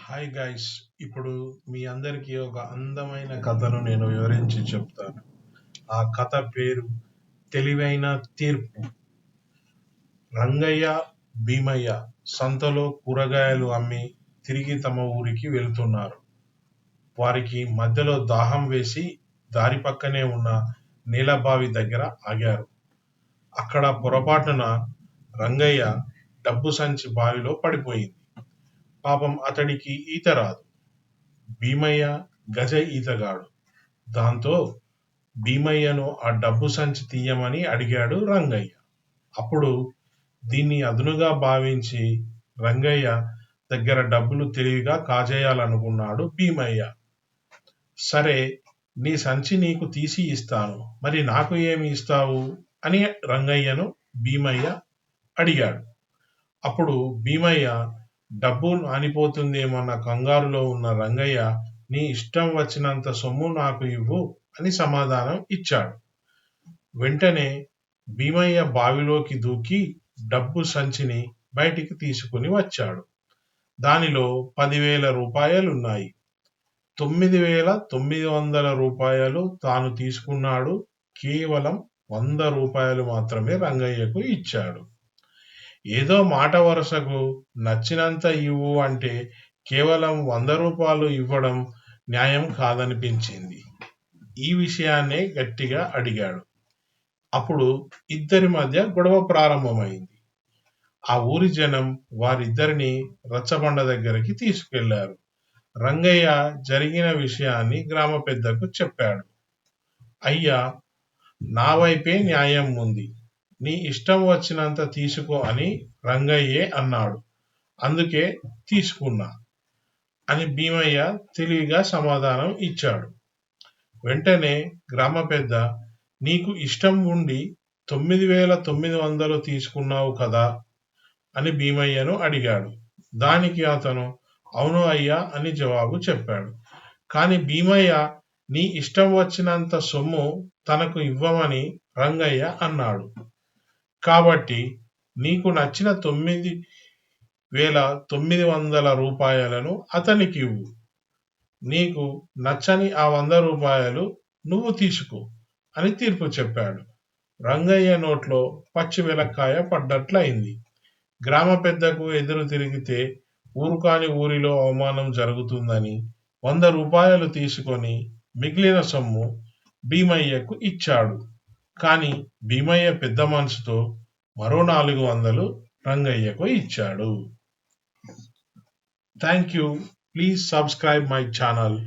Hi guys. ఇప్పుడు మీ అందరికీ ఒక అందమైన కథను నేను వివరించి చెప్తాను. ఆ కథ పేరు తెలివైన తీర్పు. రంగయ్య, భీమయ్య సంతలో కూరగాయలు అమ్మి తిరిగి తమ ఊరికి వెళ్తున్నారు. వారికి మధ్యలో దాహం వేసి దారి పక్కనే ఉన్న నీలబావి దగ్గర ఆగారు. అక్కడ పొరపాటున రంగయ్య డబ్బు సంచి బావిలో పడిపోయింది. పాపం అతడికి ఈత రాదు. భీమయ్య గజ ఈతగాడు. దాంతో భీమయ్యను ఆ డబ్బు సంచి తీయమని అడిగాడు రంగయ్య. అప్పుడు దీన్ని అదునుగా భావించి రంగయ్య దగ్గర డబ్బులు తెలివిగా కాజేయాలనుకున్నాడు భీమయ్య. సరే, నీ సంచి నీకు తీసి ఇస్తాను, మరి నాకు ఏమి ఇస్తావు అని రంగయ్యను భీమయ్య అడిగాడు. అప్పుడు భీమయ్య డబ్బు నానిపోతుందేమన్న కంగారులో ఉన్న రంగయ్య, నీ ఇష్టం వచ్చినంత సొమ్ము నాకు ఇవ్వు అని సమాధానం ఇచ్చాడు. వెంటనే భీమయ్య బావిలోకి దూకి డబ్బు సంచిని బయటికి తీసుకుని వచ్చాడు. దానిలో 10,000 రూపాయలున్నాయి. 9,900 రూపాయలు తాను తీసుకున్నాడు. కేవలం 100 రూపాయలు మాత్రమే రంగయ్యకు ఇచ్చాడు. ఏదో మాట వరుసకు నచ్చినంత ఇవ్వు అంటే కేవలం 100 రూపాయలు ఇవ్వడం న్యాయం కాదనిపించింది. ఈ విషయాన్నే గట్టిగా అడిగాడు. అప్పుడు ఇద్దరి మధ్య గొడవ ప్రారంభమైంది. ఆ ఊరి జనం వారిద్దరిని రచ్చబండ దగ్గరికి తీసుకెళ్లారు. రంగయ్య జరిగిన విషయాన్ని గ్రామ పెద్దకు చెప్పాడు. అయ్యా, నా వైపే న్యాయం ఉంది, నీ ఇష్టం వచ్చినంత తీసుకో అని రంగయ్యే అన్నాడు, అందుకే తీసుకున్నా అని భీమయ్య తెలివిగా సమాధానం ఇచ్చాడు. వెంటనే గ్రామ పెద్ద, నీకు ఇష్టం ఉండి 9,900 తీసుకున్నావు కదా అని భీమయ్యను అడిగాడు. దానికి అతను అవును అయ్యా అని జవాబు చెప్పాడు. కాని భీమయ్య నీ ఇష్టం వచ్చినంత సొమ్ము తనకు ఇవ్వమని రంగయ్య అన్నాడు. కాబట్టి నీకు నచ్చిన 9,900 రూపాయలను అతనికి ఇవ్వు. నీకు నచ్చని ఆ 100 రూపాయలు నువ్వు తీసుకో అని తీర్పు చెప్పాడు. రంగయ్య నోట్లో పచ్చి వెలక్కాయ పడ్డట్లయింది. గ్రామ పెద్దకు ఎదురు తిరిగితే ఊరుకాని ఊరిలో అవమానం జరుగుతుందని 100 రూపాయలు తీసుకొని మిగిలిన సొమ్ము భీమయ్యకు ఇచ్చాడు. కానీ భీమయ్య పెద్ద మనసుతో మరో 400 రంగయ్యకు ఇచ్చాడు. Thank you. Please subscribe my channel.